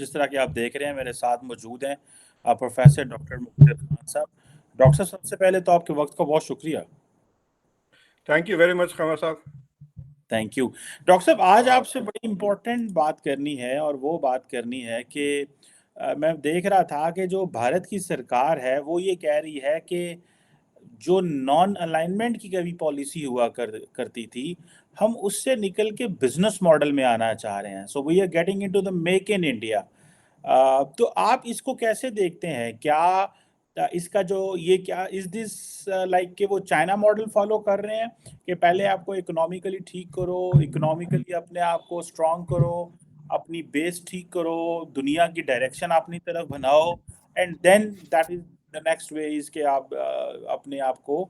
जिस तरह कि आप देख रहे हैं मेरे साथ मौजूद हैं प्रोफेसर डॉक्टर मुक्तदर खान साहब। डॉक्टर साहब, सबसे पहले तो आपके वक्त का बहुत शुक्रिया। थैंक यू वेरी मच कमर साहब। Thank you. डॉक्टर साहब, आज आपसे बड़ी इम्पोर्टेंट बात करनी है और वो बात करनी है कि मैं देख रहा था कि जो भारत की सरकार है वो ये कह रही है कि जो नॉन अलाइनमेंट की कभी पॉलिसी हुआ करती थी, हम उससे निकल के बिजनेस मॉडल में आना चाह रहे हैं। So we are getting into the make in India. तो आप इसको कैसे देखते हैं? क्या इसका जो ये क्या इज दिस लाइक कि वो चाइना मॉडल फॉलो कर रहे हैं कि पहले आपको इकोनॉमिकली ठीक करो, इकोनॉमिकली अपने आप को स्ट्रांग करो, अपनी बेस ठीक करो, दुनिया की डायरेक्शन अपनी तरफ बनाओ, and then that is the next way is कि आप अपने आप को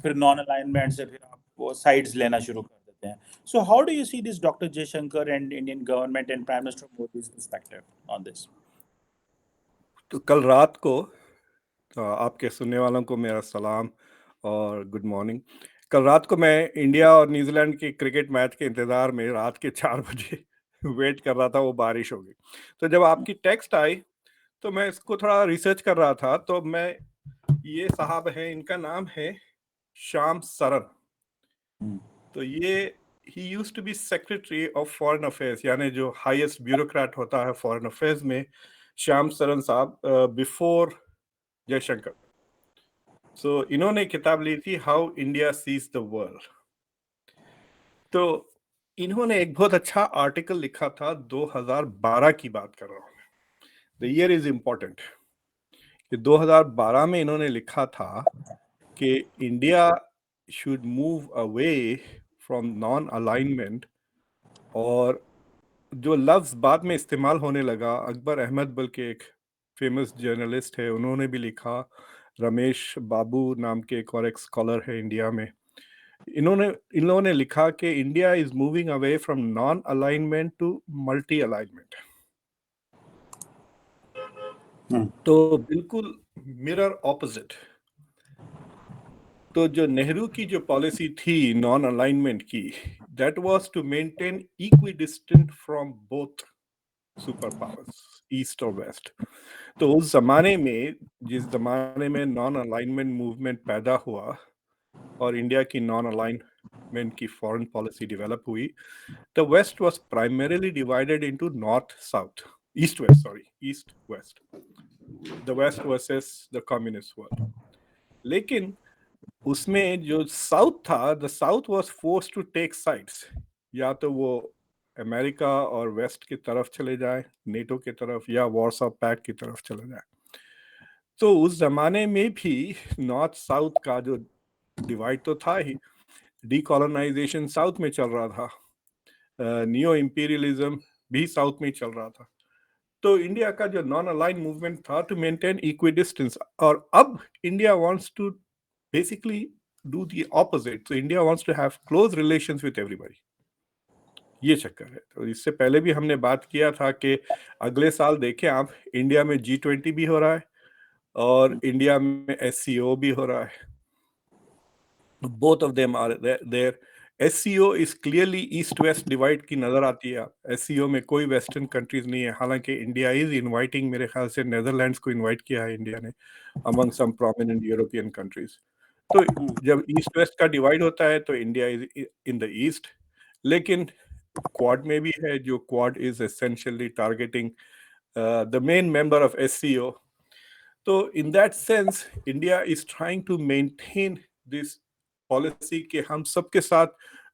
फिर नॉन अलाइनमेंट से फिर आप वो साइड्स लेना शुरू कर देते हैं। So how do you see this, doctor Jaishankar and Indian government and prime minister मोदी's perspective on this? तो कल रात को आपके सुनने वालों को मेरा सलाम और गुड मॉर्निंग। कल रात को मैं इंडिया और न्यूजीलैंड के क्रिकेट मैच के इंतज़ार में रात के 4 बजे वेट कर रहा था, वो बारिश हो गई। तो जब आपकी टेक्स्ट आई तो मैं इसको थोड़ा रिसर्च कर रहा था, तो मैं ये साहब हैं, इनका नाम है श्याम सरन। तो ये ही used to be secretary of foreign affairs, यानी जो हाईएस्ट ब्यूरोक्रेट होता है फॉरेन अफेयर्स में, श्याम सरन साहब, बिफोर जयशंकर। सो इन्होंने किताब ली थी how India sees the world. तो इन्होंने एक बहुत अच्छा आर्टिकल लिखा था, 2012 की बात कर रहा हूँ। The year is important. 2012 में इन्होंने लिखा था कि India should move away from non alignment, और जो लफ्ज बाद में इस्तेमाल होने लगा, अकबर अहमद बल्कि एक फेमस जर्नलिस्ट है, उन्होंने भी लिखा, रमेश बाबू नाम के एक और एक स्कॉलर है इंडिया में, इन लोगों ने लिखा कि India is moving away from non alignment to multi alignment. तो बिल्कुल मिरर ऑपोजिट। तो जो नेहरू की जो पॉलिसी थी नॉन अलाइनमेंट की, that was to maintain equidistant from both superpowers, east और वेस्ट। तो उस जमाने में, जिस जमाने में नॉन अलाइनमेंट मूवमेंट पैदा हुआ और इंडिया की नॉन अलाइनमेंट की फॉरेन पॉलिसी डेवलप हुई, the west was primarily divided into north south, east west, sorry, east west, the west versus the communist world. लेकिन उसमें जो साउथ था, the south was forced to take sides, या तो वो America और waste की तरफ चले जाए, नेटो की तरफ, या वॉर्सो पैक्ट की तरफ चले जाए। तो उस जमाने में भी नॉर्थ साउथ का जो डिवाइड तो था ही, डीकॉलोनाइजेशन साउथ में चल रहा था, नियो इंपीरियलिज्म भी साउथ में ही चल रहा था। तो इंडिया का जो नॉन अलाइन मूवमेंट था टू मेंटेन इक्वी डिस्टेंस, और अब India wants to basically do the opposite. So India wants to have close relations with everybody, ये चक्कर है। तो इससे पहले भी हमने बात किया था कि अगले साल देखें आप, इंडिया में G20 भी हो रहा है और इंडिया में SCO भी हो रहा है। Both of them are there. SCO is clearly east west divide की नजर आती है। SCO में कोई वेस्टर्न कंट्रीज नहीं है, हालांकि इंडिया इज इनवाइटिंग, मेरे ख्याल से नेदरलैंड्स को इनवाइट किया है इंडिया ने among some prominent European countries. तो जब ईस्ट वेस्ट का डिवाइड होता है तो India is in the east. लेकिन क्वाड में भी है, जो Quad is essentially targeting the main member of SCO। तो in that sense India is trying to maintain this policy कि हम सबके साथ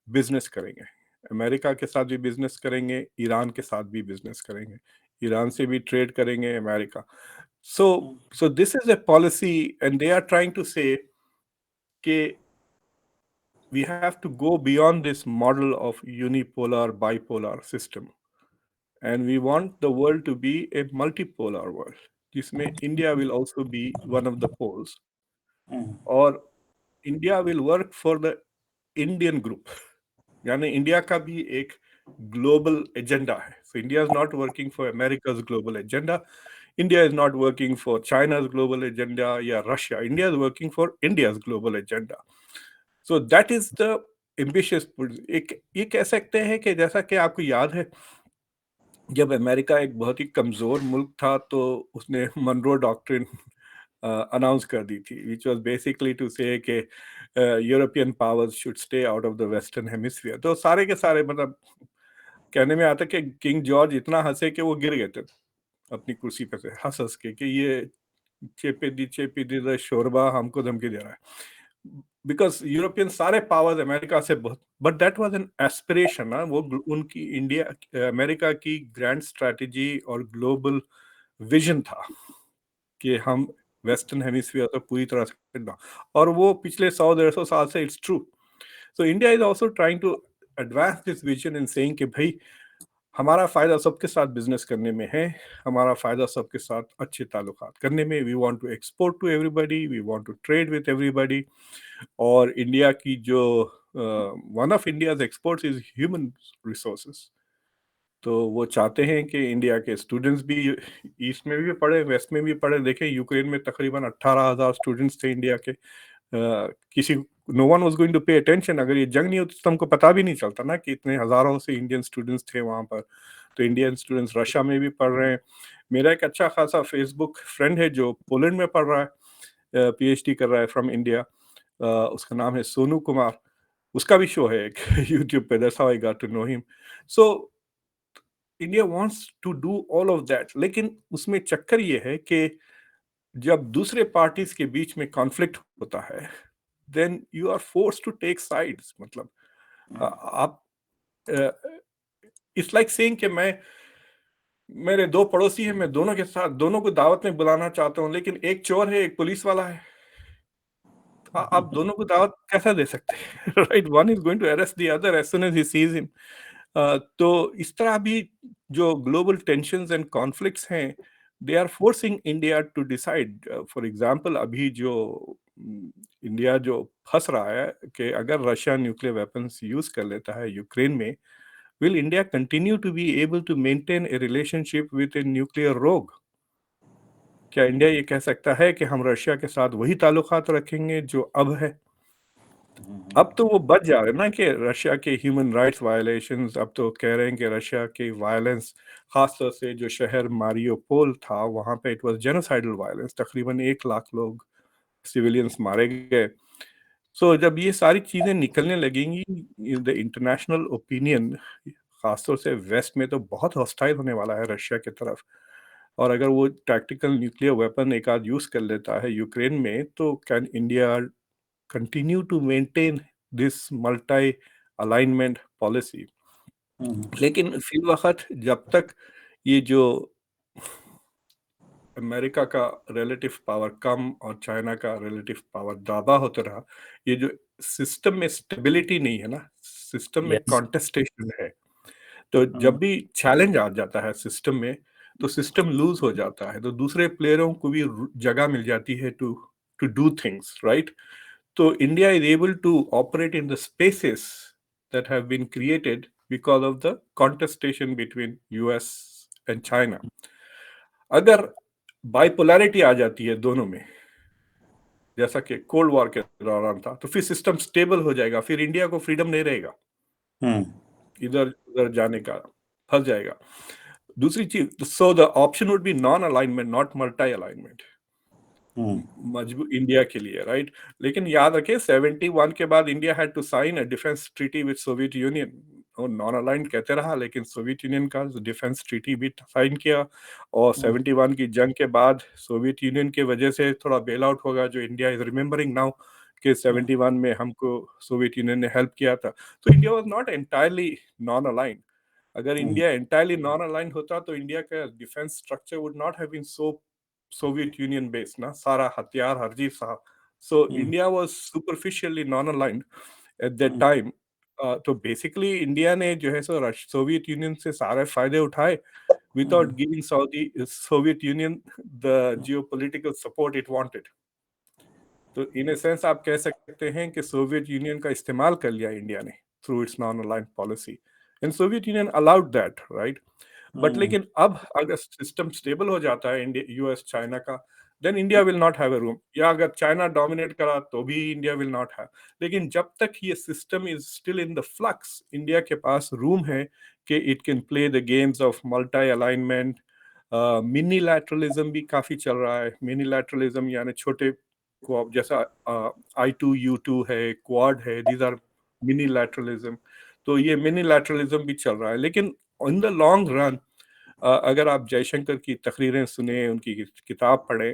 बिजनेस करेंगे, अमेरिका के साथ भी बिजनेस करेंगे, ईरान के साथ भी बिजनेस करेंगे, ईरान से भी ट्रेड करेंगे America. So this is a policy, and they are trying to say कि we have to go beyond this model of unipolar bipolar system, and we want the world to be a multipolar world, जिसमें India will also be one of the poles, और India will work for the Indian group, यानी India का भी एक global agenda है। So India is not working for America's global agenda, India is not working for China's global agenda या Russia, India is working for India's global agenda. So that is the ambitious. एक ये कह सकते हैं कि जैसा कि आपको याद है जब अमेरिका एक बहुत ही कमजोर मुल्क था तो उसने मनरो डॉक्ट्रिन अनाउंस कर दी थी, which was basically to say कि European powers should stay out of the western hemisphere. तो सारे के सारे मतलब कहने में आता कि किंग जॉर्ज इतना हंसे कि वो गिर गए थे अपनी कुर्सी पे से, हंस हंस के कि ये चेपे दी द शोरबा हमको धमकी दे रहा है, बिकॉज यूरोपियन सारे पावर्स अमेरिका से बहुत, but that was an aspiration ना, वो उनकी इंडिया अमेरिका की ग्रैंड स्ट्रैटेजी और ग्लोबल विजन था कि हम वेस्टर्न हेमिस्फीयर तो पूरी तरह से ना, और वो पिछले 100 150 साल से it's true. So India is also trying to advance this vision in saying कि भाई हमारा फायदा सबके साथ बिजनेस करने में है, हमारा फायदा सबके साथ अच्छे ताल्लुकात करने में, we want to export to everybody, we want to trade with everybody. और इंडिया की जो one of India's exports is human resources. तो वो चाहते हैं कि इंडिया के स्टूडेंट्स भी ईस्ट में भी पढ़े, वेस्ट में भी पढ़े। देखें यूक्रेन में तकरीबन 18,000 स्टूडेंट्स थे इंडिया के। किसी no one was going to pay attention, अगर ये जंग नहीं होती तो हमको पता भी नहीं चलता ना कि इतने हजारों से इंडियन स्टूडेंट्स थे वहाँ पर। तो इंडियन स्टूडेंट्स रशिया में भी पढ़ रहे हैं। मेरा एक अच्छा खासा फेसबुक फ्रेंड है जो पोलैंड में पढ़ रहा है, पीएचडी कर रहा है फ्रॉम इंडिया। उसका नाम है सोनू कुमार, उसका भी शो है एक यूट्यूब पे, that's how I got to know him. So India wants to do all of that, लेकिन उसमें चक्कर ये है कि जब दूसरे पार्टीज के बीच में कॉन्फ्लिक्ट होता है, then you are force to take sides. मतलब आप, इट्स लाइक सेइंग कि मैं, मेरे दो पड़ोसी हैं, मैं दोनों के साथ दोनों को दावत में बुलाना चाहता हूँ, लेकिन एक चोर है एक पुलिस वाला है। आप दोनों को दावत कैसे दे सकते हैं? Right, one is going to arrest the other as soon as he sees him. तो इस तरह भी जो ग्लोबल टेंशंस एंड कॉन्फ्लिक्ट्स हैं, they are forcing India to decide. For example अभी जो इंडिया जो फंस रहा है कि अगर रशिया न्यूक्लियर वेपन्स यूज कर लेता है यूक्रेन में, will India continue to be able to maintain a relationship with a nuclear rogue? क्या इंडिया ये कह सकता है कि हम रशिया के साथ वही ताल्लुकात रखेंगे जो अब है? अब तो वो बच जा रहे हैं ना कि रशिया के ह्यूमन राइट्स वायलेशंस, अब तो कह रहे हैं कि रशिया के वायलेंस, खासतौर से जो शहर मारियोपोल था वहां पे इट वाज जेनोसाइडल वायलेंस, तकरीबन 1 लाख लोग सिविलियंस मारे गए। सो जब ये सारी चीजें निकलने लगेंगी, द इंटरनेशनल ओपिनियन खासतौर से वेस्ट में तो बहुत हॉस्टाइल होने वाला है रशिया की तरफ। और अगर वो टैक्टिकल न्यूक्लियर वेपन एक आध यूज कर लेता है यूक्रेन में, तो can India continue to maintain this multi alignment policy? लेकिन फिल वक्त जब तक ये जो अमेरिका का रिलेटिव पावर कम और चाइना का रिलेटिव पावर ज्यादा होता रहा, ये जो सिस्टम में स्टेबिलिटी नहीं है ना, सिस्टम में यस। कॉन्टेस्टेशन है। तो जब भी चैलेंज आ जाता है सिस्टम में, तो सिस्टम लूज हो जाता है, तो दूसरे प्लेयरों को भी जगह मिल जाती है to to do things right. So India is able to operate in the spaces that have been created because of the contestation between US and China. अगर बाइपोलैरिटी आ जाती है दोनों में, जैसा कि कोल्ड वॉर के दौरान था, तो फिर सिस्टम स्टेबल हो जाएगा, फिर इंडिया को फ्रीडम नहीं रहेगा इधर उधर जाने का, फंस जाएगा। दूसरी चीज, so the option would be non alignment not multi alignment मजबूत इंडिया के लिए राइट। लेकिन याद रखें 71 के बाद India had to sign a defence treaty with Soviet Union, और नॉन अलाइंड कहते रहा लेकिन सोवियत यूनियन का डिफेंस ट्रीटी भी साइन किया। और 71 की जंग के बाद सोवियत यूनियन के वजह से थोड़ा बेल आउट होगा, जो इंडिया इज रिमेम्बरिंग नाउ कि 71 में हमको सोवियत यूनियन ने हेल्प किया था। तो India was not entirely non aligned. अगर इंडिया एंटायरली नॉन अलाइंड होता तो इंडिया का defence structure would not have been so Soviet Union based ना, सारा हथियार हर चीज था। So India was superficially non aligned at that time. तो बेसिकली इंडिया ने जो है सो सोवियत यूनियन से सारे फायदे उठाए without giving Saudi Soviet union the geopolitical support it wanted. तो इन ए सेंस आप कह सकते हैं कि सोवियत यूनियन का इस्तेमाल कर लिया इंडिया ने through its non aligned policy, and Soviet Union allowed that right. But लेकिन अब अगर सिस्टम स्टेबल हो जाता है इंडिया यूएस चाइना का, then India will not have a room, या अगर चाइना डोमिनेट करा तो भी इंडिया विल नॉट हैव। लेकिन जब तक ये system is still in the flux, India के पास रूम है कि it can play the games of multi alignment. Minilateralism भी काफी चल रहा है. मिनीलैटरलिज्म यानी छोटे को जैसा I2U2 है, क्वाड है, दीज आर मिनीलैटरलिज्म. तो ये मिनीलैटरलिज्म भी चल रहा है. लेकिन इन द लॉन्ग रन अगर आप जयशंकर की तकरीरें सुने, उनकी किताब पढ़ें,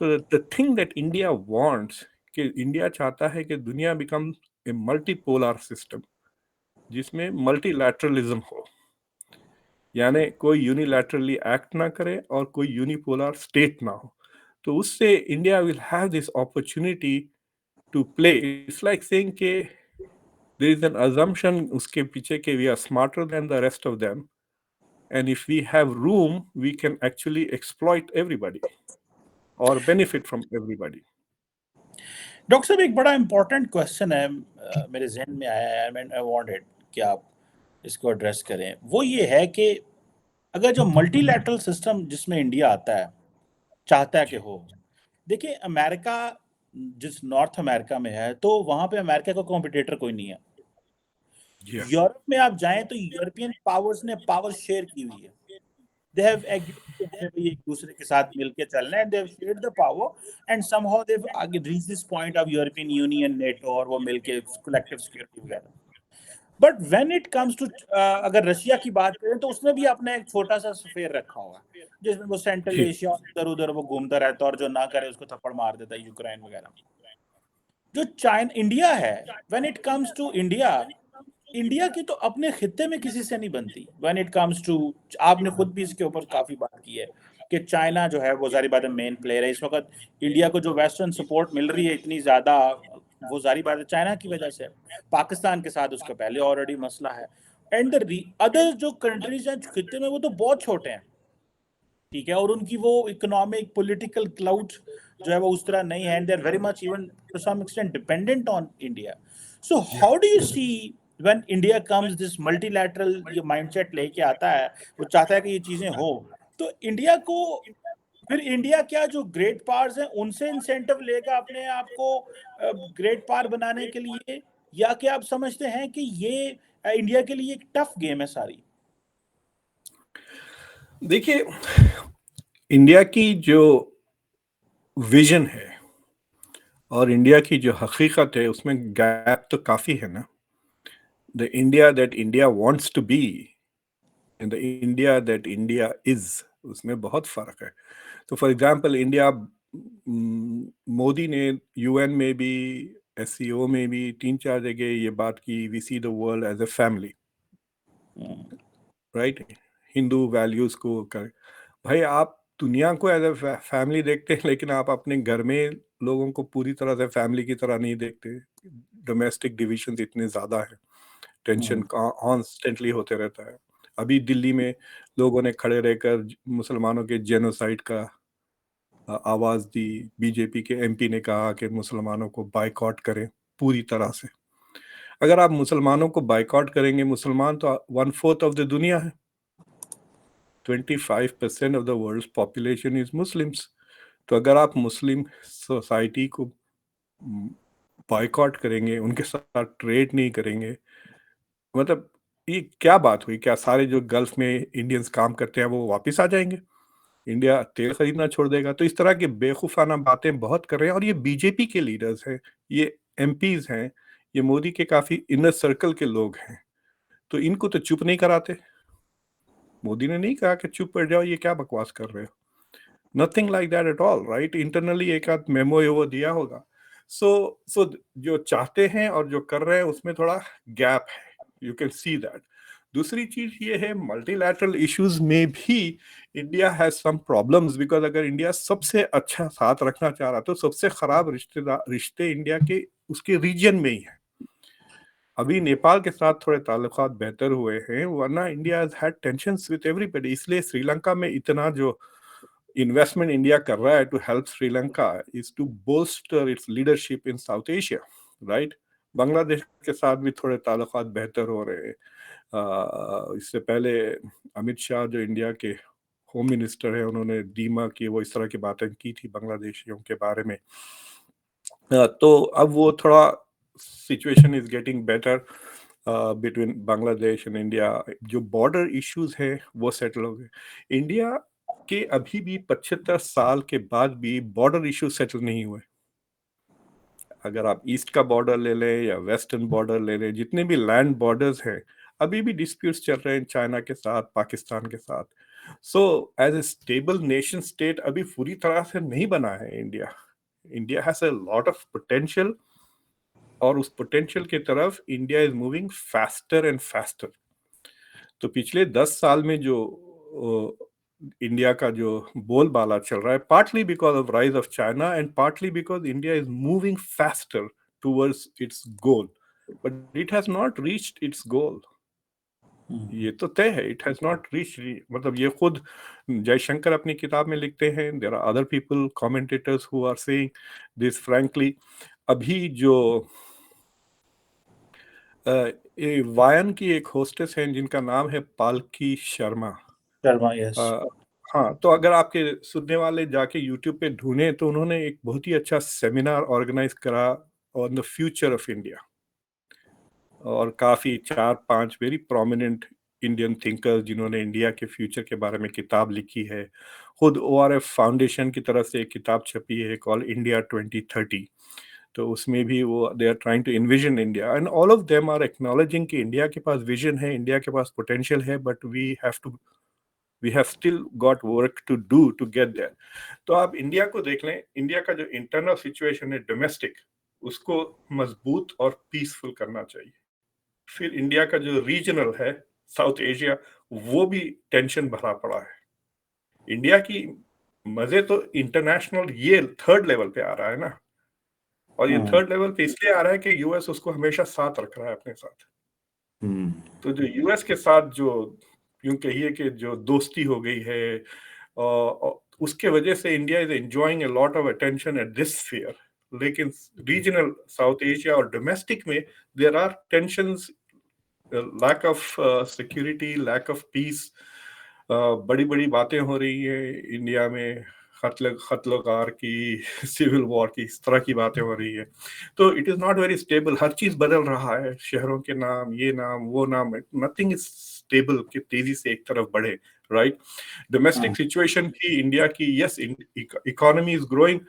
तो the thing that India wants, कि इंडिया चाहता है कि दुनिया बिकम ए मल्टीपोलर सिस्टम जिसमें मल्टीलैटरलिज्म हो, यानी कोई यूनिलैटरली एक्ट ना करे और कोई यूनिपोलर स्टेट ना हो. तो उससे India will have this opportunity to play. It's like saying के देयर इज एन अजम्पशन उसके पीछे के we are smarter than the rest of them, and if we have room we can actually exploit everybody or benefit from everybody. Doctor साहब एक बड़ा important question है, मेरे जहन में आया है, आई वांटेड कि आप इसको एड्रेस करें. वो ये है कि अगर जो मल्टीलैटरल सिस्टम जिसमें इंडिया आता है, चाहता है कि जी. हो, देखिए अमेरिका जिस नॉर्थ अमेरिका में है तो वहां पे अमेरिका का कॉम्पिटिटर कोई नहीं है. Yeah. यूरोप में आप जाएं तो यूरोपियन पावर्स ने पावर शेयर की हुई है. दे हैव एग्रीड कि हमें भाई एक दूसरे के साथ मिलके चलना है, and they have shared the power, and somehow they have आगे reach this point of European Union, NATO, और वो मिलके कलेक्टिव सिक्योरिटी वगैरह. But when it comes to, अगर रशिया की बात करें तो उसने भी अपना एक छोटा सा सफेयर रखा हुआ है जिसमें वो सेंट्रल जी. एशिया इधर उधर वो घूमता रहता है, और जो ना करे उसको थप्पड़ मार देता है, यूक्रेन वगैरह. जो चाइना इंडिया है, when it comes to India, India की तो अपने खित्ते में किसी से नहीं बनती. व्हेन इट कम्स टू, आपने खुद भी इसके ऊपर काफी बात की है कि चाइना जो है वो जारी बात है मेन प्लेयर है इस वक्त. इंडिया को जो वेस्टर्न सपोर्ट मिल रही है इतनी ज्यादा, वो जारी बात है चाइना की वजह से है. पाकिस्तान के साथ उसका पहले ऑलरेडी मसला है. एंड द अदर जो कंट्रीज हैं खित्ते में वो तो बहुत छोटे हैं, ठीक है, और उनकी वो इकोनॉमिक पॉलिटिकल क्लाउड जो है वो उस तरह नहीं है, and they are very much even to some extent dependent on India. So Yeah. How do you see when India comes this multilateral ये माइंडसेट लेके आता है, वो चाहता है कि ये चीजें हो, तो इंडिया को फिर इंडिया क्या जो ग्रेट पावर्स हैं उनसे इंसेंटिव लेगा अपने आप को ग्रेट पावर बनाने के लिए, या क्या आप समझते हैं कि ये इंडिया के लिए एक टफ गेम है सारी? देखिए, इंडिया की जो विजन है और इंडिया की जो हकीकत है उसमें गैप तो काफी है ना. The India that India wants to be and the India that India is, उसमें बहुत फर्क है. तो फॉर एग्जांपल इंडिया, मोदी ने यूएन में भी, एससीओ में भी 3-4 जगह ये बात की, we see the world as a family, right. Hindu values को कर, भाई आप दुनिया को एज ए फैमिली देखते हैं लेकिन आप अपने घर में लोगों को पूरी तरह से फैमिली की तरह नहीं देखते. डोमेस्टिक डिविजन इतने ज्यादा है, टेंशन कॉन्स्टेंटली होते रहता है. अभी दिल्ली में लोगों ने खड़े रहकर मुसलमानों के जेनोसाइड का आवाज दी. बीजेपी के एमपी ने कहा कि मुसलमानों को बायकॉट करें पूरी तरह से. अगर आप मुसलमानों को बायकॉट करेंगे, मुसलमान तो 1/4 ऑफ द दुनिया है. 25% of the world population is Muslims. तो अगर आप मुस्लिम सोसाइटी को बायकॉट करेंगे, उनके साथ ट्रेड नहीं करेंगे, मतलब ये क्या बात हुई? क्या सारे जो गल्फ में इंडियंस काम करते हैं वो वापस आ जाएंगे? इंडिया तेल खरीदना छोड़ देगा? तो इस तरह की बेवकूफ़ाना बातें बहुत कर रहे हैं, और ये बीजेपी के लीडर्स हैं, ये एमपीज हैं, ये मोदी के काफी इनर सर्कल के लोग हैं. तो इनको तो चुप नहीं कराते. मोदी ने नहीं कहा कि चुप कर जाओ, ये क्या बकवास कर रहे हो. Nothing like that at all, right. Internally एक आध मेमो वो दिया होगा. सो जो चाहते हैं और जो कर रहे हैं उसमें थोड़ा गैप है, यू कैन सी दैट. दूसरी चीज ये है, मल्टीलैटरल इश्यूज में भी India has some problems, because अगर इंडिया सबसे अच्छा साथ रखना चाह रहा तो सबसे खराब रिश्ते इंडिया के उसके रीजन में ही है. अभी नेपाल के साथ थोड़े ताल्लुकात बेहतर हुए हैं, वरना India has had tensions with everybody. इसलिए श्रीलंका में इतना जो इन्वेस्टमेंट इंडिया कर रहा है to help Sri Lanka is to bolster its leadership in South Asia, right. Bangladesh के साथ भी थोड़े ताल्लुकात बेहतर हो रहे हैं. इससे पहले अमित शाह जो इंडिया के होम मिनिस्टर है, उन्होंने दीमा की वो इस तरह की बातें की थी बांग्लादेशियों के बारे में. तो अब वो थोड़ा situation is getting better. Between Bangladesh and India, जो बॉर्डर इश्यूज हैं वो सेटल हो गए। इंडिया के अभी भी 75 साल के बाद भी बॉर्डर इश्यूज सेटल नहीं हुए। अगर आप ईस्ट का बॉर्डर ले लें या वेस्टर्न बॉर्डर ले लें, जितने भी लैंड बॉर्डर्स हैं, अभी भी डिस्प्यूट्स चल रहे हैं चाइना के साथ, पाकिस्तान के साथ। So as a stable nation state अभी पूरी तरह से नहीं बना है India. India has a lot of potential, और उस पोटेंशियल की तरफ India is moving faster and faster. तो पिछले 10 साल में जो इंडिया का जो बोलबाला चल रहा है, partly because of rise of China and partly because India is moving faster towards its goal, but it has not reached its goal. ये तो तय है, इट हैज नॉट रीच, मतलब ये खुद जयशंकर अपनी किताब में लिखते हैं, there are other people commentators who are saying this frankly. अभी जो वायन की एक होस्टेस हैं जिनका नाम है पालकी शर्मा। शर्मा, यस। अ, हाँ, तो अगर आपके सुनने वाले जाके यूट्यूब पे ढूंढें तो उन्होंने एक बहुत ही अच्छा सेमिनार ऑर्गेनाइज करा on the future of India, और काफी 4-5 वेरी प्रोमिनेंट इंडियन थिंकर्स जिन्होंने इंडिया के फ्यूचर के बारे में किताब लिखी है। खुद ORF फाउंडेशन की तरफ से एक किताब छपी है कॉल इंडिया 2030। तो उसमें भी वो they are trying to envision India, and all of them are acknowledging कि इंडिया के पास विजन है, इंडिया के पास पोटेंशियल है, but we have still got work to do to get there. तो आप इंडिया को देख लें, इंडिया का जो इंटरनल सिचुएशन है डोमेस्टिक, उसको मजबूत और पीसफुल करना चाहिए। फिर इंडिया का जो रीजनल है, साउथ एशिया, वो भी टेंशन भरा पड़ा है। इंडिया की मजे तो इंटरनेशनल ये थर्ड लेवल पे आ रहा है ना, और ये थर्ड लेवल पे इसलिए आ रहा है कि यूएस उसको हमेशा साथ रख रहा है अपने साथ। तो जो यूएस के साथ जो यूं कहिए कि जो दोस्ती हो गई है, उसके वजह से India is enjoying a lot of attention at this sphere. लेकिन रीजनल साउथ एशिया और डोमेस्टिक में there are tensions, lack of security, lack of peace. बड़ी बड़ी बातें हो रही है इंडिया में, खतलोगार की सिविल वॉर की, इस तरह की बातें हो रही है। तो it is not very stable, हर चीज बदल रहा है, शहरों के नाम, ये नाम, वो नाम, नथिंग इज स्टेबल कि तेजी से एक तरफ बढ़े, राइट। डोमेस्टिक सिचुएशन की इंडिया की, yes, economy is growing,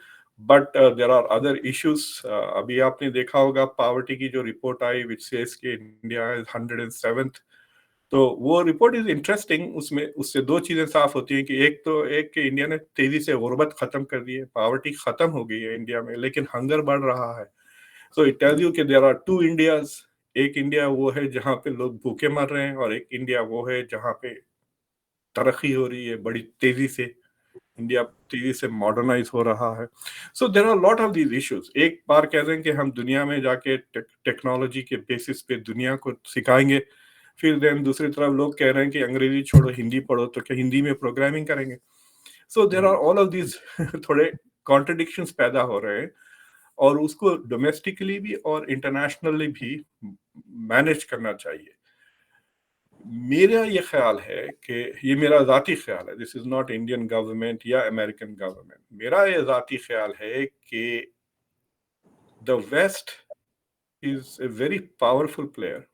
but there are other issues. अभी आपने देखा होगा पावर्टी की जो रिपोर्ट आई विच सेज कि इंडिया इज 107th। तो वो रिपोर्ट इज इंटरेस्टिंग, उसमें उससे दो चीजें साफ होती हैं कि एक कि इंडिया ने तेजी से गुर्बत खत्म कर दी है, पावर्टी खत्म हो गई है इंडिया में, लेकिन हंगर बढ़ रहा है। सो इट टेल्स यू कि देयर आर टू इंडियाज। एक इंडिया वो है जहां पे लोग भूखे मर रहे हैं, और एक इंडिया वो है जहां पे तरक्की हो रही है बड़ी तेजी से, इंडिया तेजी से मॉडर्नाइज हो रहा है। So there are lot of these issues. एक बार कह दें कि हम दुनिया में जाके टेक्नोलॉजी के बेसिस पे दुनिया को सिखाएंगे, फिर देन दूसरी तरफ लोग कह रहे हैं कि अंग्रेजी छोड़ो हिंदी पढ़ो, तो क्या हिंदी में प्रोग्रामिंग करेंगे? So there are all of these थोड़े कॉन्ट्रडिक्शंस पैदा हो रहे हैं, और उसको डोमेस्टिकली भी और इंटरनेशनली भी मैनेज करना चाहिए। मेरा ये ख्याल है कि, ये मेरा जाती ख्याल है, this is not Indian government या अमेरिकन गवर्नमेंट, मेरा ये जाती ख्याल है कि the west is a very powerful player.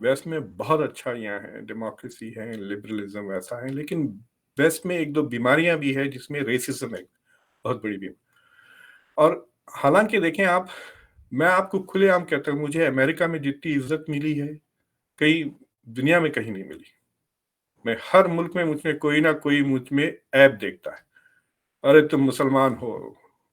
West में बहुत अच्छाइयाँ हैं, डेमोक्रेसी है, लिबरलिज्म वैसा है, लेकिन वेस्ट में एक दो बीमारियां भी है, जिसमें रेसिज्म है बहुत बड़ी बीमारी। और हालांकि देखें आप, मैं आपको खुलेआम कहता हूँ, मुझे अमेरिका में जितनी इज्जत मिली है कई दुनिया में कहीं नहीं मिली। मैं हर मुल्क में, मुझ में कोई ना कोई मुझ में ऐब देखता है, अरे तुम मुसलमान हो,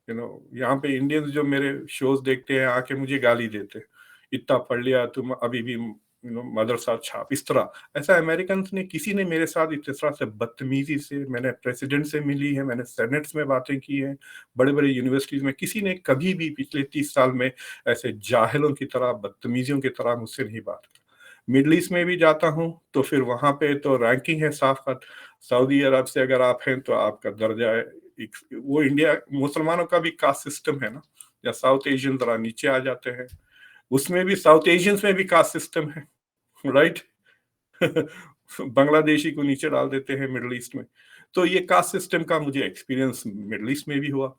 यहाँ पे इंडियंस जो मेरे शोज देखते हैं आके मुझे गाली देते हैं, इतना पढ़ लिया तुम अभी भी मदरसा छाप, इस तरह। ऐसा अमेरिकन ने, किसी ने मेरे साथ इस तरह से बदतमीजी से, मैंने प्रेसिडेंट से मिली है, मैंने सेनेट्स में बातें की हैं, बड़े बड़े यूनिवर्सिटीज में, किसी ने कभी भी पिछले 30 साल में ऐसे जाहिलों की तरह, बदतमीजियों की तरह मुझसे नहीं बात की। मिडल ईस्ट में भी जाता हूँ तो फिर वहां पे तो रैंकिंग है साफ खत, सऊदी अरब से अगर आप हैं तो आपका दर्जा है वो इंडिया, मुसलमानों का भी कास्ट सिस्टम है ना, या साउथ एशियन जरा नीचे आ जाते हैं, उसमें भी साउथ एशियंस में भी कास्ट सिस्टम है, राइट। बांग्लादेशी को नीचे डाल देते हैं मिडल ईस्ट में। तो ये कास्ट सिस्टम का मुझे एक्सपीरियंस मिडल ईस्ट में भी हुआ।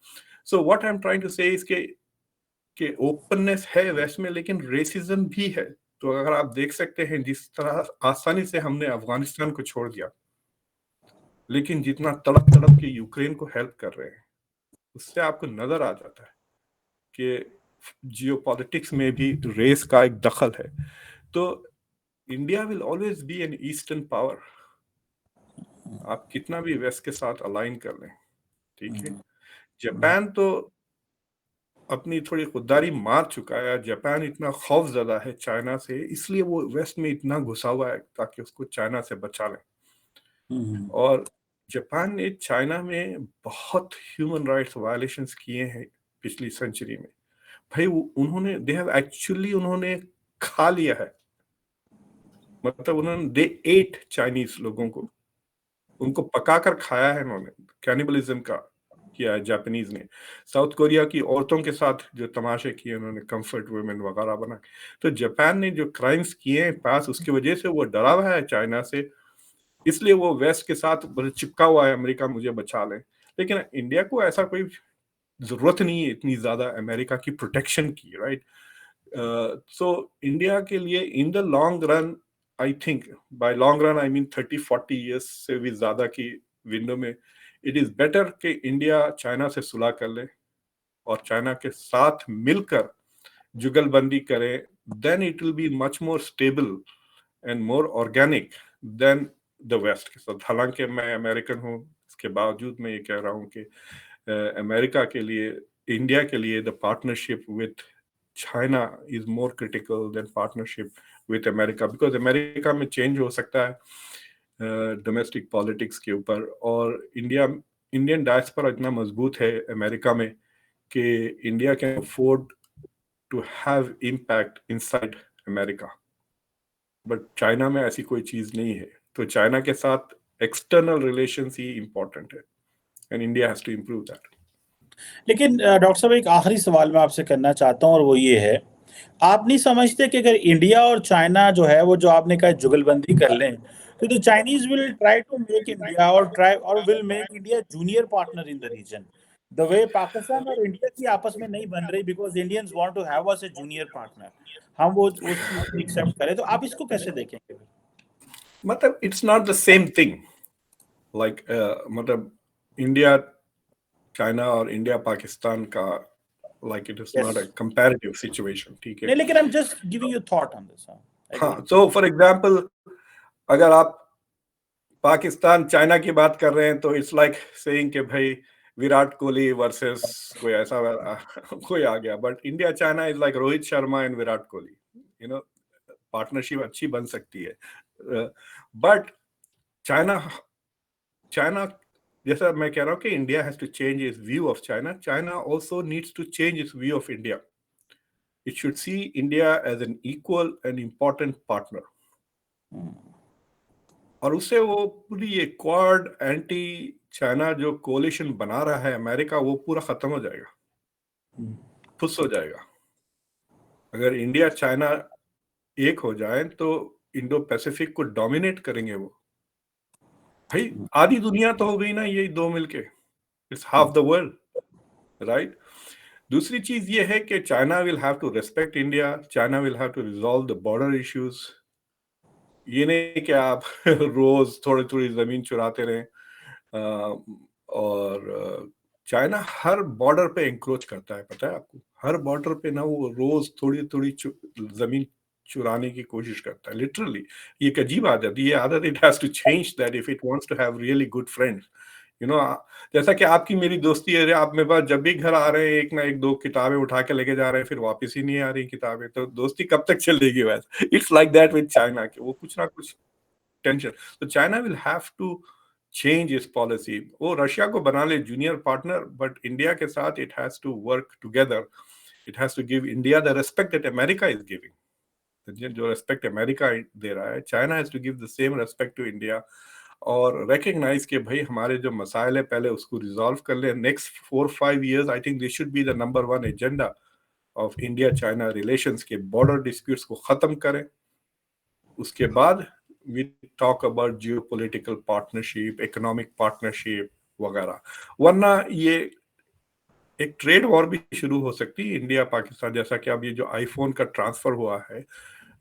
So what I am trying to say is के ओपननेस है वेस्ट में, लेकिन रेसिज्म भी है। तो अगर आप देख सकते हैं जिस तरह आसानी से हमने अफगानिस्तान को छोड़ दिया, लेकिन जितना तड़प तड़प के यूक्रेन को हेल्प कर रहे हैं, उससे आपको नजर आ जाता है कि जियोपॉलिटिक्स में भी रेस का एक दखल है। तो India will always be an eastern power, आप कितना भी वेस्ट के साथ अलाइन कर लें, ठीक है। जापान तो अपनी थोड़ी खुददारी मार चुका है, जापान इतना खौफजदा है चाइना से, इसलिए वो वेस्ट में इतना घुसा हुआ है ताकि उसको चाइना से बचा लें। और जापान ने चाइना में बहुत ह्यूमन राइट्स वायलेशंस किए हैं पिछली सेंचुरी में। भाई उन्होंने उन्होंने खा लिया है, मतलब उन्होंने दे एट चाइनीज लोगों को, उनको पकाकर खाया है उन्होंने, कैनिबलिज्म का किया है जापानीज ने। साउथ कोरिया की औरतों के साथ जो तमाशे किए उन्होंने, कंफर्ट वुमेन वगैरह बना। तो जापान ने जो क्राइम्स किए हैं पास, उसकी वजह से वो डरा हुआ है चाइना से, इसलिए वो वेस्ट के साथ चिपका हुआ है, अमेरिका मुझे बचा ले। लेकिन इंडिया को ऐसा कोई जरूरत नहीं है इतनी ज्यादा अमेरिका की प्रोटेक्शन की, राइट। सो इंडिया के लिए in the long run, I think by long run I mean 30-40 years से भी ज्यादा की विंडो में, इट इज बेटर कि इंडिया चाइना से सुलह कर ले और चाइना के साथ मिलकर जुगलबंदी करे, then it will be much more stable and more organic than the west के साथ। हालांकि मैं अमेरिकन हूँ, इसके बावजूद मैं ये कह रहा हूँ कि अमेरिका के लिए, इंडिया के लिए the partnership with China is more critical than partnership with America, because America में चेंज हो सकता है डोमेस्टिक पॉलिटिक्स के ऊपर, और इंडियन डायस्पोरा इतना मजबूत है अमेरिका में कि India can afford to have impact inside America. But China में ऐसी कोई चीज नहीं है, तो चाइना के साथ एक्सटर्नल रिलेशंस ही इंपॉर्टेंट है, and India has to improve that. लेकिन डॉक्टर साहब, एक आखिरी सवाल मैं आपसे करना चाहता हूँ और वो ये है, आप नहीं समझते कि अगर इंडिया और चाइना जो है वो, जो आपने कहा, जुगलबंदी कर लें, तो the Chinese will try to make India और will make India junior partner in the region, the way Pakistan और इंडिया की आपस में नहीं बन रही, because Indians want to have us a junior partner, हम वो उस चीज को एक्सेप्ट करें। तो आप इसको कैसे देखेंगे? मतलब it's not the same thing, like मतलब इंडिया चाइना और इंडिया पाकिस्तान का, like it is not a yes. Comparative situation, ठीक है। नहीं, लेकिन I am just giving you thought on this. Agree. हाँ, तो फॉर एग्जांपल अगर आप पाकिस्तान चाइना की बात कर रहे हैं तो इट्स लाइक सेइंग कि भाई विराट कोहली वर्सेस कोई ऐसा कोई आ गया, but India China is like Rohit Sharma and Virat Kohli, you know, partnership अच्छी बन सकती है। बट चाइना चाइना जैसा मैं कह रहा हूँ कि India has to change its view of China, China also needs to change its view of India. It should see India as an equal and important partner, और उससे वो पूरी ये क्वाड एंटी चाइना जो कोलिशन बना रहा है America, वो पूरा खत्म हो जाएगा, फुस हो जाएगा। अगर इंडिया चाइना एक हो जाए तो इंडो पैसिफिक को डोमिनेट करेंगे वो। भाई आधी दुनिया तो हो गई ना ये दो मिलके, it's half the world, right. दूसरी चीज ये है कि China will have to respect India, China will have to resolve the border issues. ये नहीं कि आप रोज थोड़ी थोड़ी जमीन चुराते रहें। और चाइना हर बॉर्डर पे इंक्रोच करता है, पता है आपको, हर बॉर्डर पे ना वो रोज थोड़ी थोड़ी जमीन चुराने की कोशिश करता है, लिटरली। ये एक अजीब आदत, ये आदत it has to change that if it wants to have really good friends, you know. जैसा कि आपकी मेरी दोस्ती है, आप मेरे पास जब भी घर आ रहे हैं एक ना एक दो किताबें उठा के लेके जा रहे हैं, फिर वापस ही नहीं आ रही किताबें, तो दोस्ती कब तक चलेगी? वैसे it's like that with China, कि वो कुछ ना कुछ टेंशन। तो China will have to change इस पॉलिसी, वो रशिया को बना ले जूनियर पार्टनर, बट इंडिया के साथ it has to work together, it has to give India the respect that America is giving. जो रेस्पेक्ट अमेरिका दे रहा है, China has to give the same respect to India, और recognise के भाई हमारे जो मसाइल है पहले उसको रिजॉल्व कर ले। Next 4-5 years I think this should be the number 1 agenda of India China relations के, बॉर्डर डिस्प्यूट्स को खत्म करें। उसके बाद we talk about geopolitical partnership, economic partnership वगैरह, वरना ये एक ट्रेड वॉर भी शुरू हो सकती है इंडिया पाकिस्तान। जैसा कि अब ये जो आईफोन का ट्रांसफर हुआ है,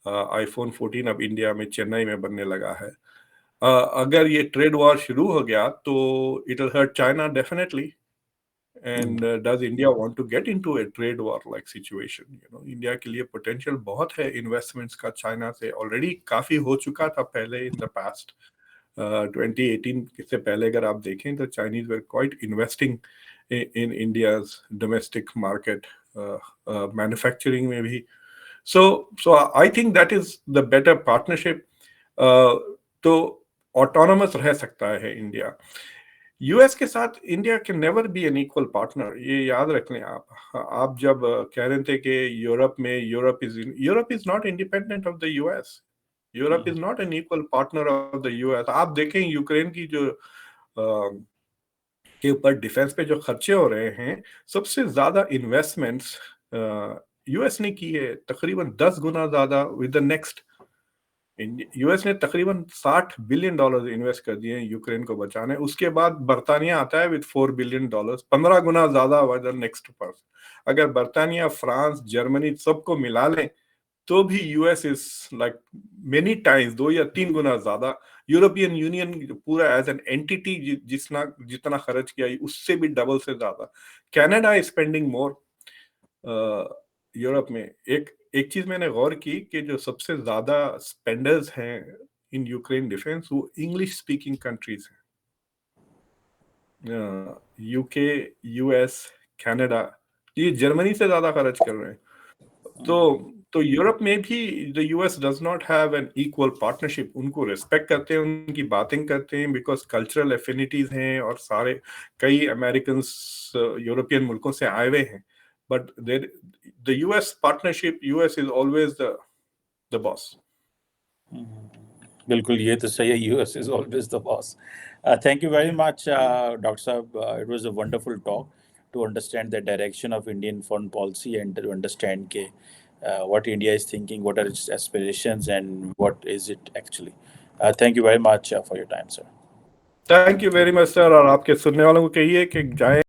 आईफोन 14 अब इंडिया में चेन्नई में बनने लगा है। अगर ये ट्रेड वॉर शुरू हो गया तो it will hurt China definitely. And does India want to get into a trade war like situation? India के लिए potential बहुत है investments का चाइना से, already काफी हो चुका था पहले in the past। 2018 से पहले अगर आप देखें तो Chinese were quite investing in India's domestic market, manufacturing में भी। So I think that is the better partnership। तो autonomous रह सकता है इंडिया। यूएस के साथ India can never be an equal partner, ये याद रख लें आप। आप जब कह रहे थे कि Europe is not independent of the US. Europe is not an equal partner of the US. आप देखें यूक्रेन की जो के ऊपर डिफेंस पे जो खर्चे हो रहे हैं, सबसे ज्यादा इन्वेस्टमेंट्स यूएस ने की है, तकरीबन 10 गुना ज्यादा विद द नेक्स्ट। यूएस ने तकरीबन $60 बिलियन इन्वेस्ट कर दिए हैं यूक्रेन को बचाने। उसके बाद बर्तानिया आता है विद $4 बिलियन, 15 गुना ज्यादा द नेक्स्ट पर्सन। अगर बर्तानिया, फ्रांस, जर्मनी सबको मिला लें तो भी US is like many times, 2 या 3 गुना ज्यादा। यूरोपियन यूनियन पूरा एज एन एंटिटी जितना खर्च किया उससे भी डबल से ज्यादा। Canada is spending more Europe में। एक चीज मैंने गौर की कि जो सबसे ज्यादा स्पेंडर्स हैं इन यूक्रेन डिफेंस वो इंग्लिश स्पीकिंग कंट्रीज हैं। यूके, यूएस, कनाडा, ये जर्मनी से ज्यादा खर्च कर रहे हैं। तो यूरोप में भी the US does not have an equal partnership. उनको रिस्पेक्ट करते हैं, उनकी बातें करते हैं बिकॉज कल्चरल एफिनिटीज हैं, और सारे कई अमेरिकन यूरोपियन मुल्कों से आए हुए हैं। But the US partnership, US is always the boss। बिल्कुल, ये तो सही है, US is always the boss. Thank you very much doctor साहब, it was a wonderful talk to understand the direction of Indian foreign policy and to understand के what India is thinking, what are its aspirations, and what is it actually. Thank you very much for your time, sir. Thank you very much sir. और आपके सुनने वालों को कहिए कि जाएं